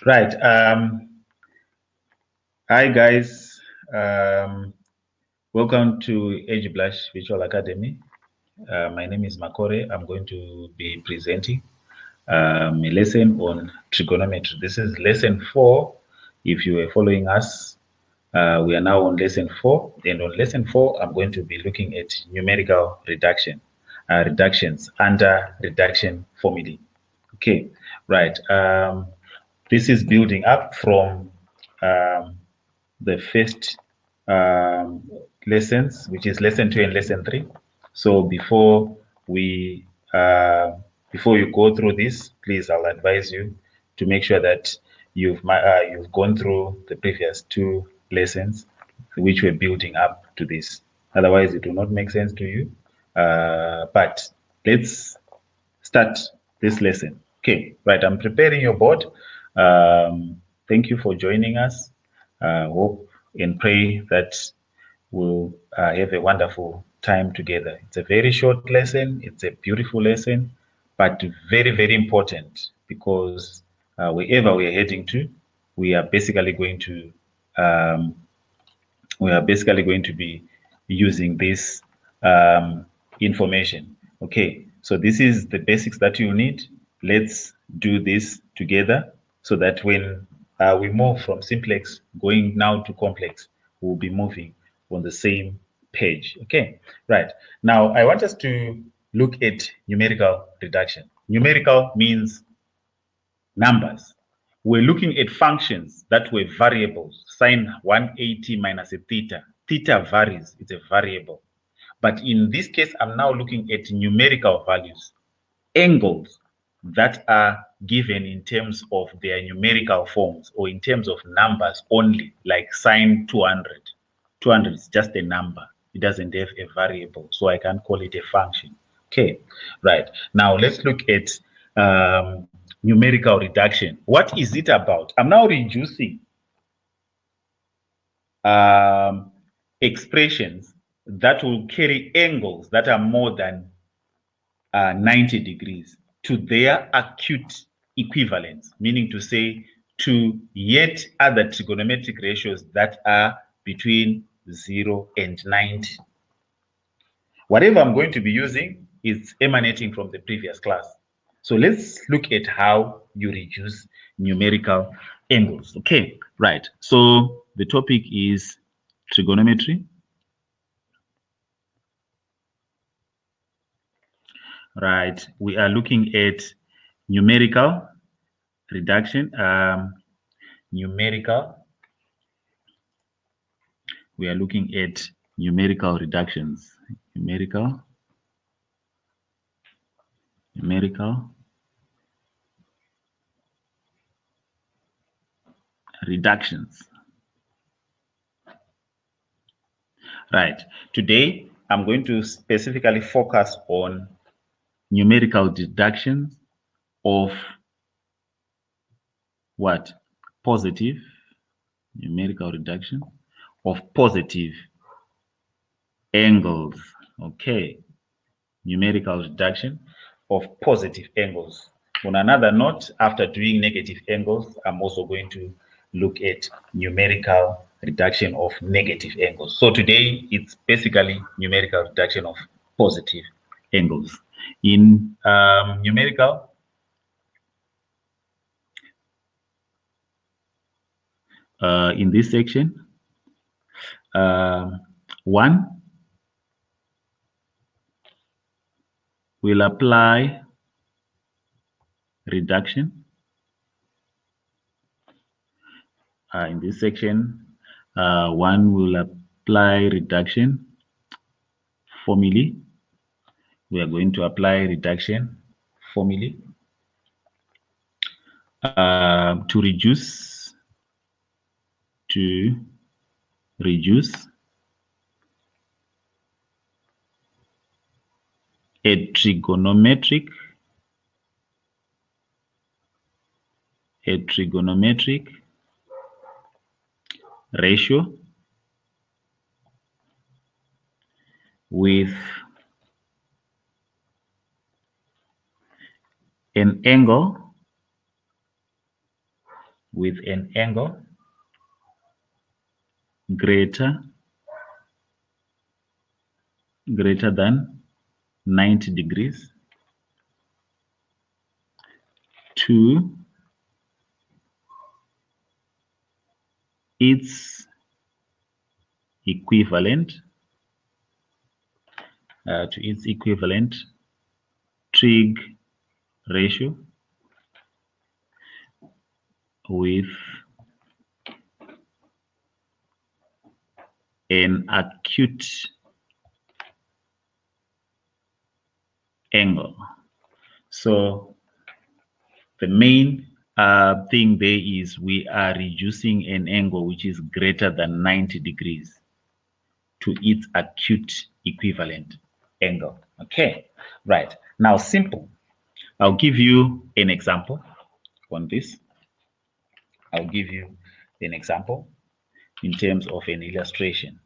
Right. Hi, guys. Welcome to Edge Blush Virtual Academy. My name is Makore. I'm going to be presenting a lesson on trigonometry. This is lesson 4. If you were following us, we are now on lesson 4. And on lesson 4, I'm going to be looking at numerical reductions under reduction formulae. Okay, right. This is building up from the first lessons, which is lesson 2 and lesson 3. So we uh, before you go through this, please, I'll advise you to make sure that you've gone through the previous 2 lessons, which were building up to this. Otherwise, it will not make sense to you. But let's start this lesson. Okay, right. I'm preparing your board. Thank you for joining us. Hope and pray that we'll have a wonderful time together. It's a very short lesson. It's a beautiful lesson, but very, very important because wherever we're heading to, we are basically going to um, be using this information. Okay, so this is the basics that you need. Let's do this together so that when we move from simplex going now to complex, we'll be moving on the same page. Okay, right. Now I want us to look at numerical reduction. Numerical means numbers. We're looking at functions that were variables. Sine 180 minus a theta. Theta varies, it's a variable. But in this case, I'm now looking at numerical values, angles that are given in terms of their numerical forms or in terms of numbers only, like sine 200. 200 is just a number. It doesn't have a variable, so I can't call it a function. Okay, right. Now let's look at numerical reduction. What is it about? I'm now reducing expressions that will carry angles that are more than 90 degrees to their acute equivalents, meaning to say to yet other trigonometric ratios that are between 0 and 90. Whatever I'm going to be using is emanating from the previous class. So let's look at how you reduce numerical angles. Okay, right. So the topic is trigonometry. Right. We are looking at numerical reduction. We are looking at numerical reductions. Numerical reductions. Right. Today, I'm going to specifically focus on numerical deductions of what? Positive. Numerical reduction of positive angles. Okay. Numerical reduction of positive angles. On another note, after doing negative angles, I'm also going to look at numerical reduction of negative angles. So today, it's basically numerical reduction of positive angles. In numerical, in this section, 1 will apply reduction. In this section, 1 will apply reduction formulae. We are going to apply reduction formulae to reduce a trigonometric ratio with an angle with an angle greater than 90 degrees to its equivalent trig ratio with an acute angle. So the main thing there is we are reducing an angle which is greater than 90 degrees to its acute equivalent angle. Okay, right. Now, simple. I'll give you an example on this. I'll give you an example in terms of an illustration.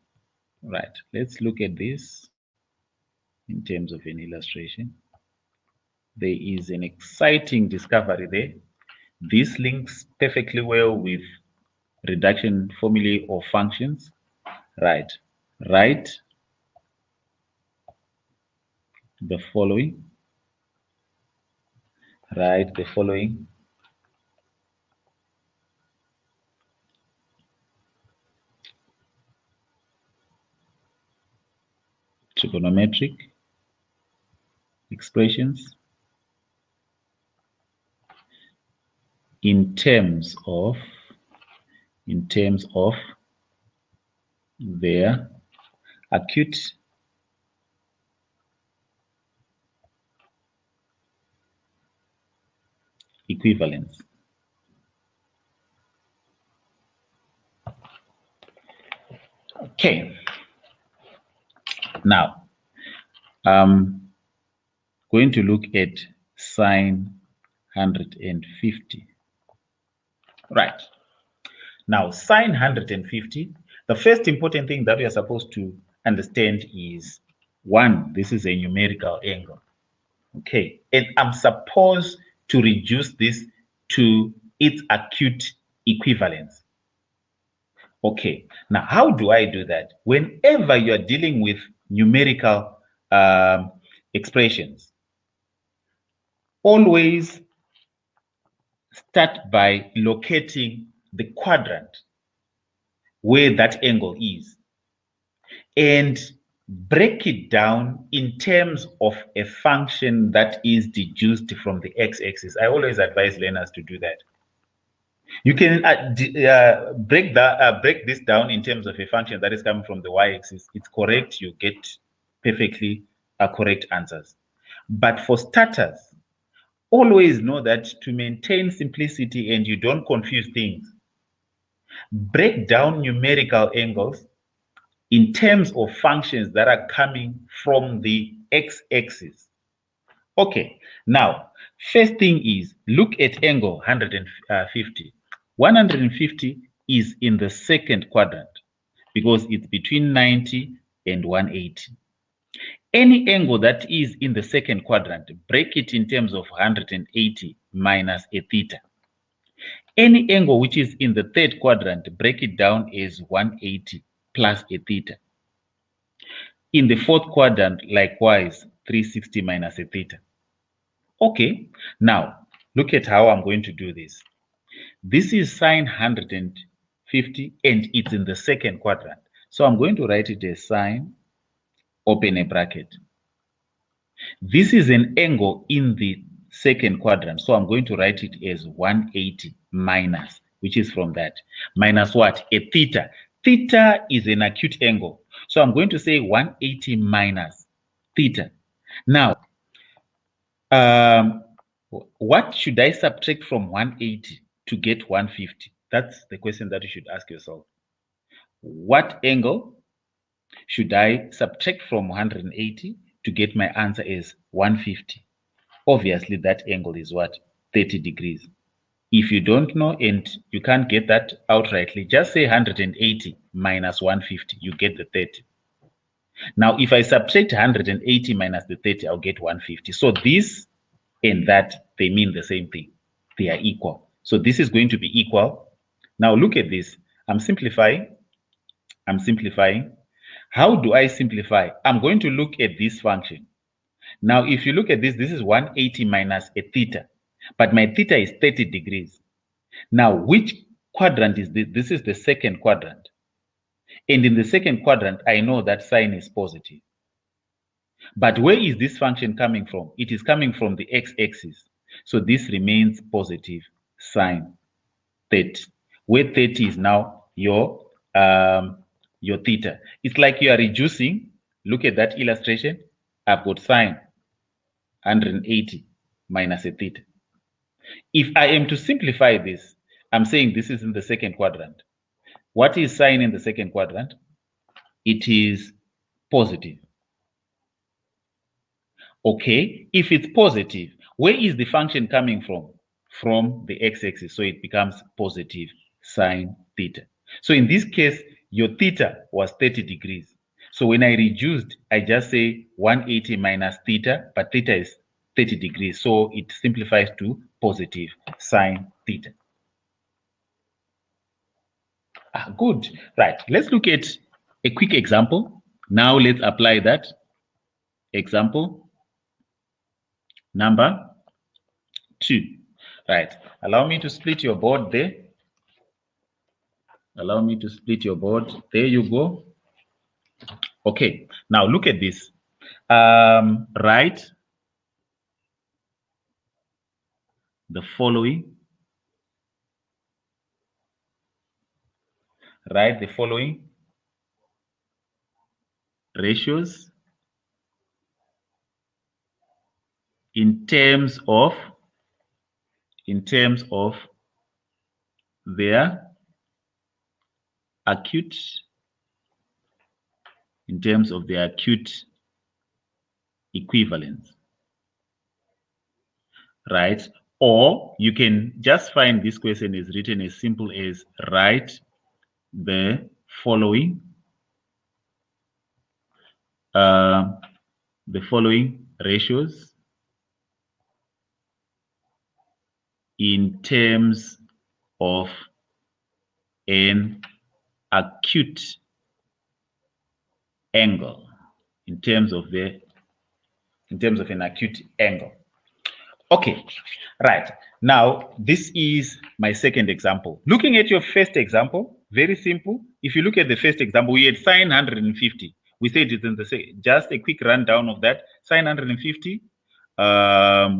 Right, let's look at this in terms of an illustration. There is an exciting discovery there. This links perfectly well with reduction formulae or functions. Right, write the following. Write the following trigonometric expressions in terms of their acute equivalence. Okay, now I'm going to look at sine 150. Right, now sine 150, the first important thing that we are supposed to understand is, one, this is a numerical angle. Okay, and I'm supposed to reduce this to its acute equivalence. Okay, now how do I do that? Whenever you're dealing with numerical expressions, always start by locating the quadrant where that angle is and break it down in terms of a function that is deduced from the x-axis. I always advise learners to do that. You can break this down in terms of a function that is coming from the y-axis. It's correct. You get perfectly correct answers. But for starters, always know that to maintain simplicity and you don't confuse things, break down numerical angles in terms of functions that are coming from the x-axis. Okay, now, first thing is, look at angle 150. 150 is in the second quadrant because it's between 90 and 180. Any angle that is in the second quadrant, break it in terms of 180 minus a theta. Any angle which is in the third quadrant, break it down as 180 plus a theta. In the fourth quadrant, likewise, 360 minus a theta. Okay, now look at how I'm going to do this. This is sine 150 and it's in the second quadrant. So I'm going to write it as sine, open a bracket. This is an angle in the second quadrant. So I'm going to write it as 180 minus, which is from that. Minus what? A theta. Theta is an acute angle. So I'm going to say 180 minus theta. Now, what should I subtract from 180 to get 150? That's the question that you should ask yourself. What angle should I subtract from 180 to get my answer is 150? Obviously, that angle is what? 30 degrees. If you don't know and you can't get that outrightly, just say 180 minus 150, you get the 30. Now, if I subtract 180 minus the 30, I'll get 150. So this and that, they mean the same thing. They are equal. So this is going to be equal. Now look at this. I'm simplifying. How do I simplify? I'm going to look at this function. Now, if you look at this, this is 180 minus a theta, but my theta is 30 degrees. Now, which quadrant is this? This is the second quadrant. And in the second quadrant, I know that sine is positive. But where is this function coming from? It is coming from the x-axis. So this remains positive sine 30, where 30 is now your theta. It's like you are reducing. Look at that illustration. I've got sine 180 minus a theta. If I am to simplify this, I'm saying this is in the second quadrant. What is sine in the second quadrant? It is positive. Okay, if it's positive, where is the function coming from? From the x-axis, so it becomes positive sine theta. So in this case, your theta was 30 degrees. So when I reduced, I just say 180 minus theta, but theta is 30 degrees. So it simplifies to positive sine theta. Good. Right. Let's look at a quick example. Now let's apply that. Example number 2. Right. Allow me to split your board there. Allow me to split your board. There you go. Okay. Now look at this. Write the following. Write the following ratios in terms of their acute equivalence, right? Or you can just find this question is written as simple as write the following ratios in terms of an acute angle, in terms of an acute angle. Okay, right. Now, this is my second example. Looking at your first example, very simple. If you look at the first example, we had sine 150. We said it's in the just a quick rundown of that. Sine 150,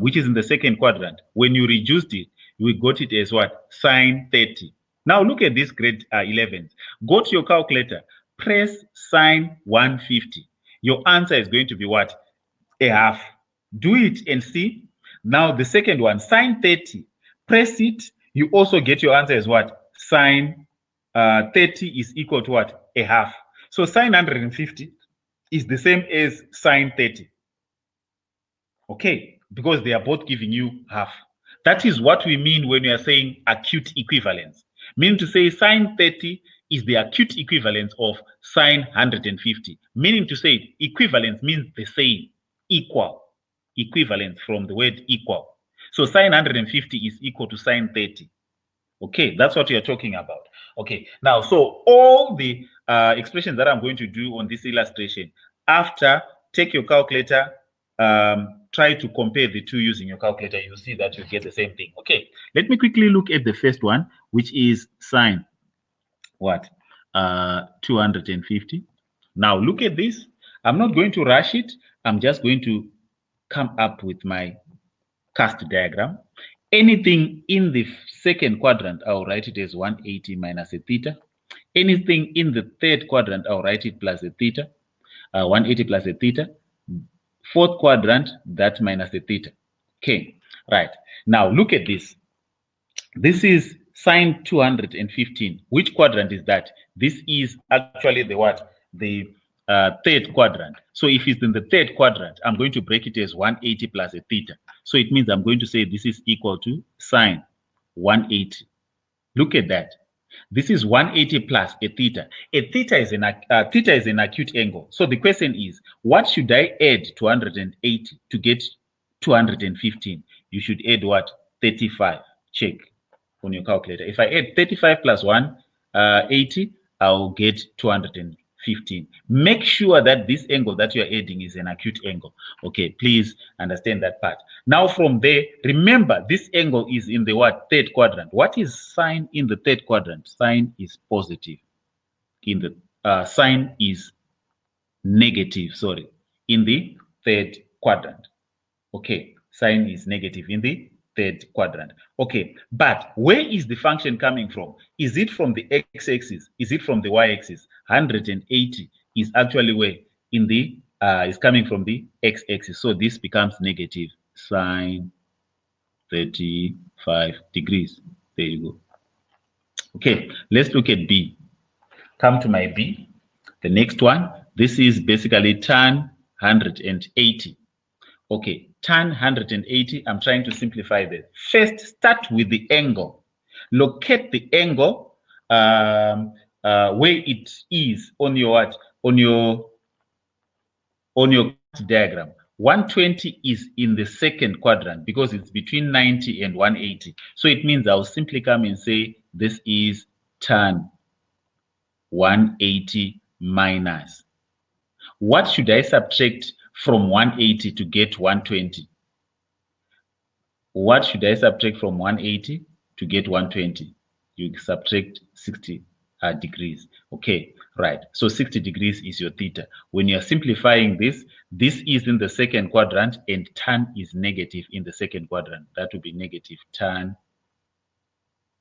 which is in the second quadrant. When you reduced it, we got it as what? Sine 30. Now look at this grade 11. Go to your calculator, press sine 150. Your answer is going to be what? A half. Do it and see. Now the second one, sine 30. Press it. You also get your answer as what? Sine 30 is equal to what? A half. So sine 150 is the same as sine 30. Okay, because they are both giving you half. That is what we mean when we are saying acute equivalence. Meaning to say sine 30 is the acute equivalence of sine 150. Meaning to say equivalence means the same, equal. Equivalence from the word equal. So sine 150 is equal to sine 30. Okay, that's what you're talking about. Okay, now, so all the expressions that I'm going to do on this illustration, after, take your calculator, try to compare the two using your calculator. You'll see that you get the same thing. Okay, let me quickly look at the first one, which is sine, what? 250. Now, look at this. I'm not going to rush it. I'm just going to come up with my cast diagram. Anything in the second quadrant, I'll write it as 180 minus a theta. Anything in the third quadrant, I'll write it plus a theta, 180 plus a theta. Fourth quadrant, that minus a theta. Okay, right. Now look at this. This is sine 215. Which quadrant is that? This is actually the what? The third quadrant. So if it's in the third quadrant, I'm going to break it as 180 plus a theta. So it means I'm going to say this is equal to sine 180. Look at that. This is 180 plus a theta. A theta is an acute angle. So the question is, what should I add to 180 to get 215? You should add what? 35. Check. on your calculator. If I add 35 plus 180, I'll get 215. Make sure that this angle that you're adding is an acute angle. Okay, please understand that part. Now from there, remember this angle is in the what? Third quadrant. What is sine in the third quadrant? Sine is positive. In the sine is negative, sorry, in the third quadrant. Okay, sine is negative in the third quadrant. Okay, but where is the function coming from? Is it from the x-axis? Is it from the y-axis? 180 is actually where? In the is coming from the x-axis. So this becomes negative sine 35 degrees. There you go. Okay, let's look at B. Come to my B. The next one, this is basically tan 180. Okay, tan 180, I'm trying to simplify this. First, start with the angle. Locate the angle where it is on your what? On your diagram. 120 is in the second quadrant because it's between 90 and 180. So it means I'll simply come and say this is tan 180 minus. What should I subtract from 180 to get 120? What should I subtract from 180 to get 120? You subtract 60 degrees. Okay, right. So 60 degrees is your theta. When you're simplifying this, this is in the second quadrant and tan is negative in the second quadrant. That would be negative tan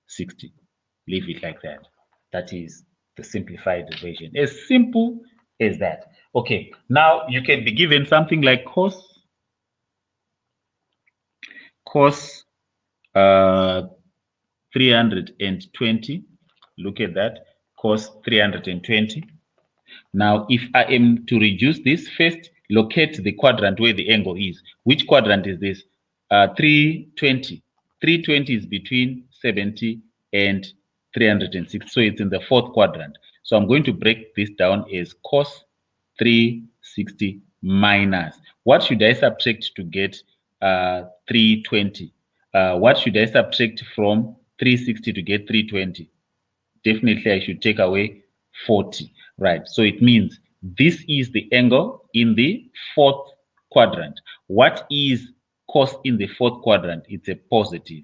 60. Leave it like that. That is the simplified version. As simple as that. Okay, now you can be given something like cos 320. Look at that, cos 320. Now, if I am to reduce this, first locate the quadrant where the angle is. Which quadrant is this? 320. 320 is between 70 and 360. So it's in the fourth quadrant. So I'm going to break this down as cos 360 minus. What should I subtract to get 320? What should I subtract from 360 to get 320? Definitely I should take away 40, right? So it means this is the angle in the fourth quadrant. What is cos in the fourth quadrant? It's a positive.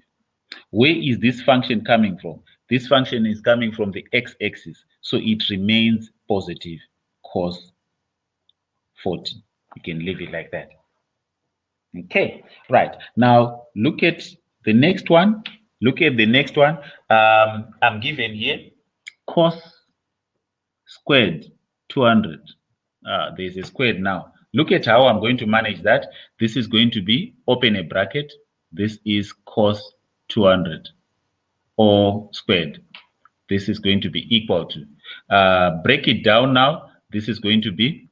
Where is this function coming from? This function is coming from the x-axis, so it remains positive, cos 40. You can leave it like that. Okay, right. Now look at the next one. Look at the next one. I'm given here cos squared 200. There's a squared now. Look at how I'm going to manage that. This is going to be open a bracket. This is cos 200 or squared. This is going to be equal to. Break it down now. This is going to be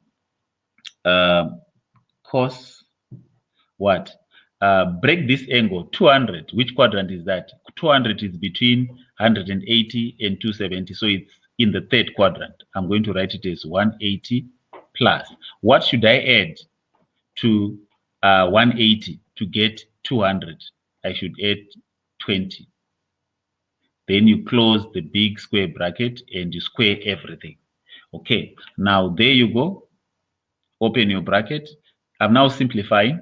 cos what? Break this angle 200. Which quadrant is that? 200 is between 180 and 270. So it's in the third quadrant. I'm going to write it as 180 plus. What should I add to 180 to get 200? I should add 20. Then you close the big square bracket and you square everything. Okay, now there you go. Open your bracket. I'm now simplifying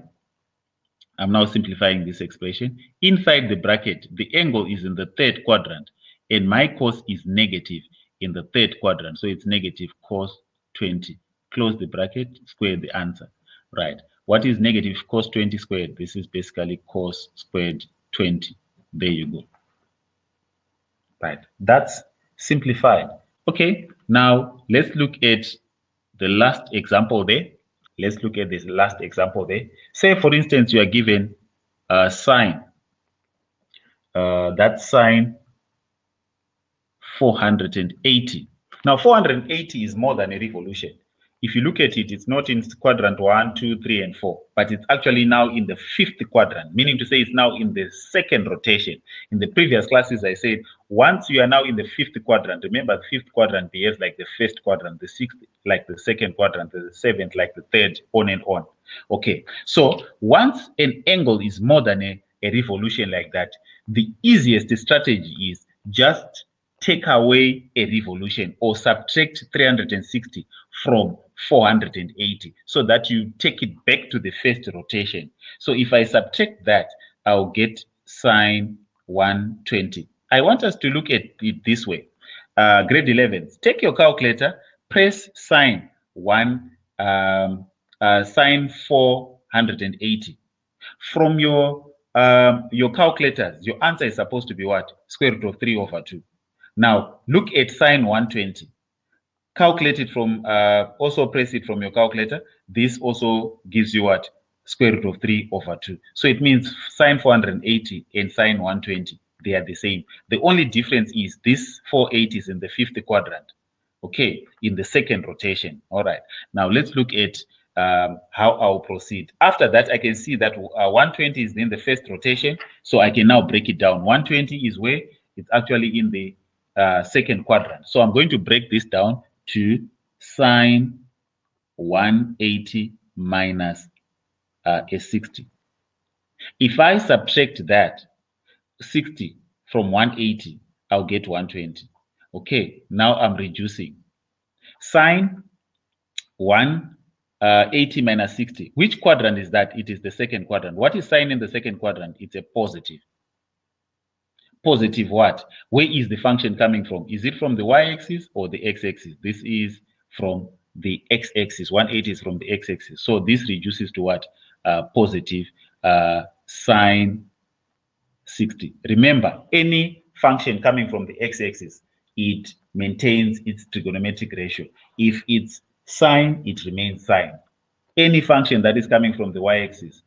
this expression. Inside the bracket, the angle is in the third quadrant, and my cos is negative in the third quadrant. So it's negative cos 20. Close the bracket, square the answer. Right. What is negative cos 20 squared? This is basically cos squared 20. There you go. Right. That's simplified. Okay. Now let's look at the last example there. Let's look at this last example there. Say, for instance, you are given sine. That's sine 480. Now, 480 is more than a revolution. If you look at it, it's not in quadrant 1, 2, 3, and 4, but it's actually now in the fifth quadrant, meaning to say it's now in the second rotation. In the previous classes, I said, once you are now in the fifth quadrant, remember the fifth quadrant behaves like the first quadrant, the sixth like the second quadrant, the seventh like the third, on and on. Okay, so once an angle is more than a revolution like that, the easiest strategy is just take away a revolution or subtract 360 from 480 so that you take it back to the first rotation. So if I subtract that, I'll get sine 120. I want us to look at it this way. Grade 11, take your calculator, press sine sine 480. From your calculators, your answer is supposed to be what? Square root of 3 over 2. Now, look at sine 120. Calculate it from, also press it from your calculator. This also gives you what? Square root of 3 over 2. So it means sine 480 and sine 120, they are the same. The only difference is this 480 is in the fifth quadrant. Okay, in the second rotation. All right. Now let's look at how I'll proceed. After that, I can see that 120 is in the first rotation, so I can now break it down. 120 is where it's actually in the second quadrant. So I'm going to break this down to sine 180 minus a 60. If I subtract that 60 from 180, I'll get 120. Okay, now I'm reducing. Sine 180 minus 60. Which quadrant is that? It is the second quadrant. What is sine in the second quadrant? It's a positive. Positive what? Where is the function coming from? Is it from the y-axis or the x-axis? This is from the x-axis. 180 is from the x-axis. So this reduces to what? Positive sine 60. Remember, any function coming from the x-axis, it maintains its trigonometric ratio. If it's sine, it remains sine. Any function that is coming from the y-axis,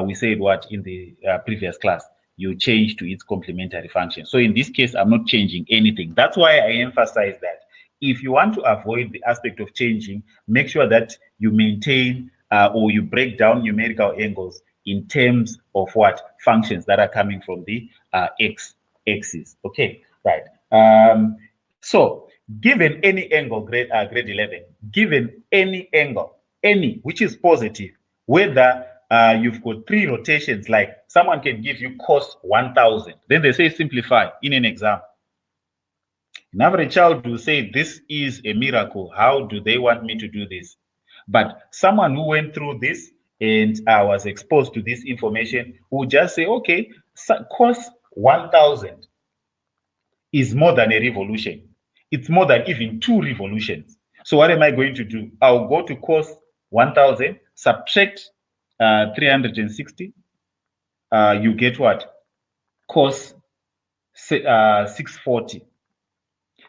we said what in the previous class, you change to its complementary function. So in this case, I'm not changing anything. That's why I emphasize that if you want to avoid the aspect of changing, make sure that you maintain or you break down numerical angles in terms of what functions that are coming from the x-axis. Okay, right. So given any angle, grade 11, given any angle, any which is positive, whether you've got 3 rotations, like someone can give you cos 1000, then they say simplify in an exam. An average child will say, this is a miracle. How do they want me to do this? But someone who went through this and was exposed to this information will just say, okay, cos 1000 is more than a revolution. It's more than even 2 revolutions. So what am I going to do? I'll go to cos 1000, subtract 360. You get what? Cos 640.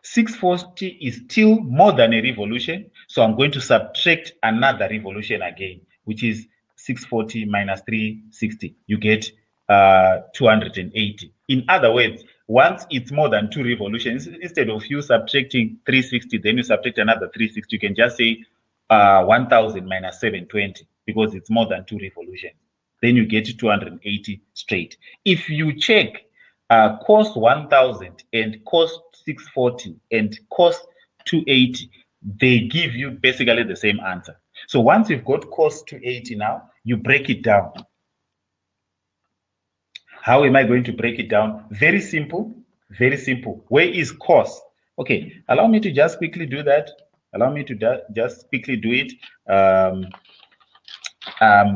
640 is still more than a revolution. So I'm going to subtract another revolution again, which is 640 minus 360. You get 280. In other words, once it's more than 2 revolutions, instead of you subtracting 360, then you subtract another 360, you can just say 1000 minus 720 because it's more than 2 revolutions. Then you get 280 straight. If you check cos 1000 and cos 640 and cos 280, they give you basically the same answer. So once you've got cos 280 now, you break it down. How am I going to break it down? Very simple, very simple. Where is cos? Okay, allow me to just quickly do that. Allow me to just quickly do it.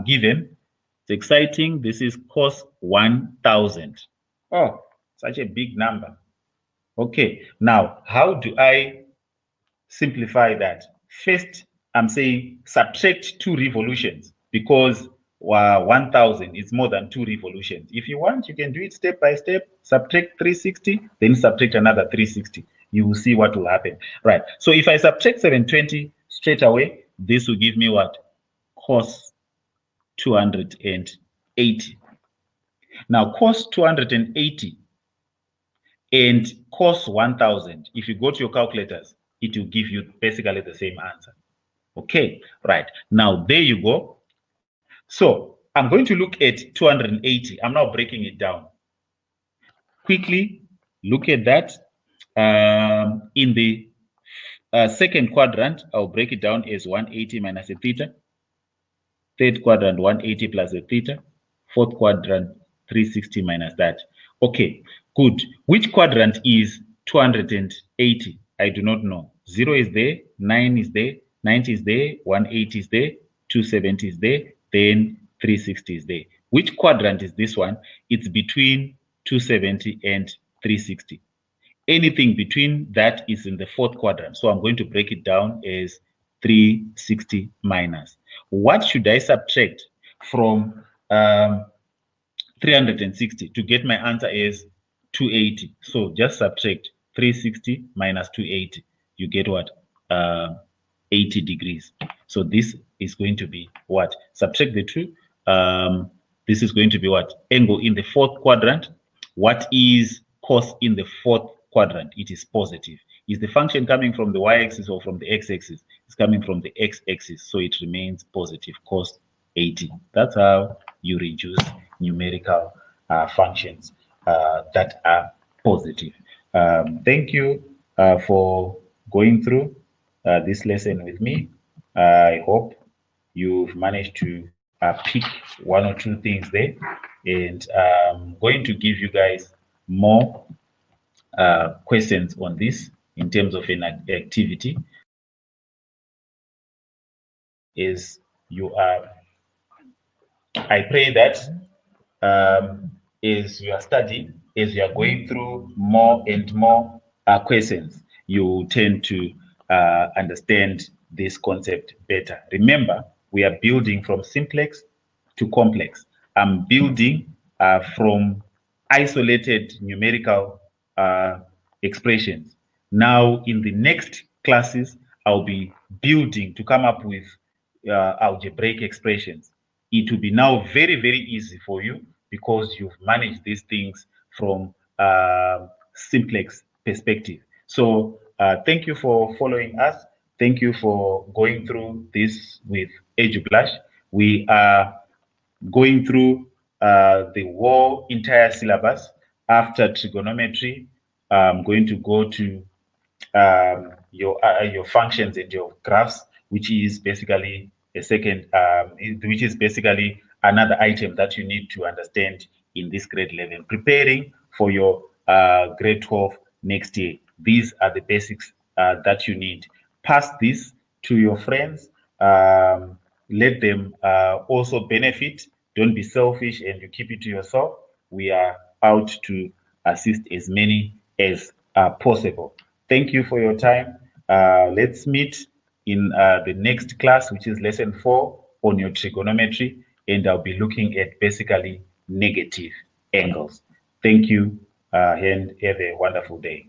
Given, it's exciting. This is cos 1000. Oh, such a big number. Okay, now how do I simplify that? First, I'm saying subtract 2 revolutions because 1000 is more than 2 revolutions. If you want, you can do it step by step. Subtract 360, then subtract another 360. You will see what will happen. Right. So if I subtract 720 straight away, this will give me what? Cos 280. Now, cos 280 and cos 1000, if you go to your calculators, it will give you basically the same answer. Okay, right. Now, there you go. So I'm going to look at 280. I'm now breaking it down. Quickly look at that. In the second quadrant, I'll break it down as 180 minus a theta. Third quadrant, 180 plus a theta. Fourth quadrant, 360 minus that. Okay, good. Which quadrant is 280? I do not know. 0 is there, 9 is there, 90 is there, 180 is there, 270 is there, then 360 is there. Which quadrant is this one? It's between 270 and 360. Anything between that is in the fourth quadrant. So I'm going to break it down as 360 minus. What should I subtract from 360 to get my answer is 280? So just subtract 360 minus 280. You get what? 80 degrees. So this is going to be what? Subtract the two. This is going to be what? Angle in the fourth quadrant. What is cos in the fourth quadrant? It is positive. Is the function coming from the y-axis or from the x-axis? It's coming from the x-axis, so it remains positive, cos 80. That's how you reduce numerical functions that are positive. Thank you for going through this lesson with me. I hope you've managed to pick one or two things there, and I'm going to give you guys more questions on this in terms of an activity. Is you are, I pray that as you are studying, as you are going through more and more questions, you tend to understand this concept better. Remember, we are building from simplex to complex. I'm building from isolated numerical expressions. Now, in the next classes, I'll be building to come up with algebraic expressions. It will be now very, very easy for you because you've managed these things from simplex perspective. So thank you for following us. Thank you for going through this with EduBlush. We are going through the whole entire syllabus. After trigonometry, I'm going to go to your functions and your graphs, which is basically a second, which is basically another item that you need to understand in this grade 11, preparing for your grade 12 next year. These are the basics that you need. Pass this to your friends. Let them also benefit. Don't be selfish and you keep it to yourself. We are out to assist as many as possible. Thank you for your time. Let's meet in the next class, which is lesson 4 on your trigonometry, and I'll be looking at basically negative angles. Thank you, and have a wonderful day.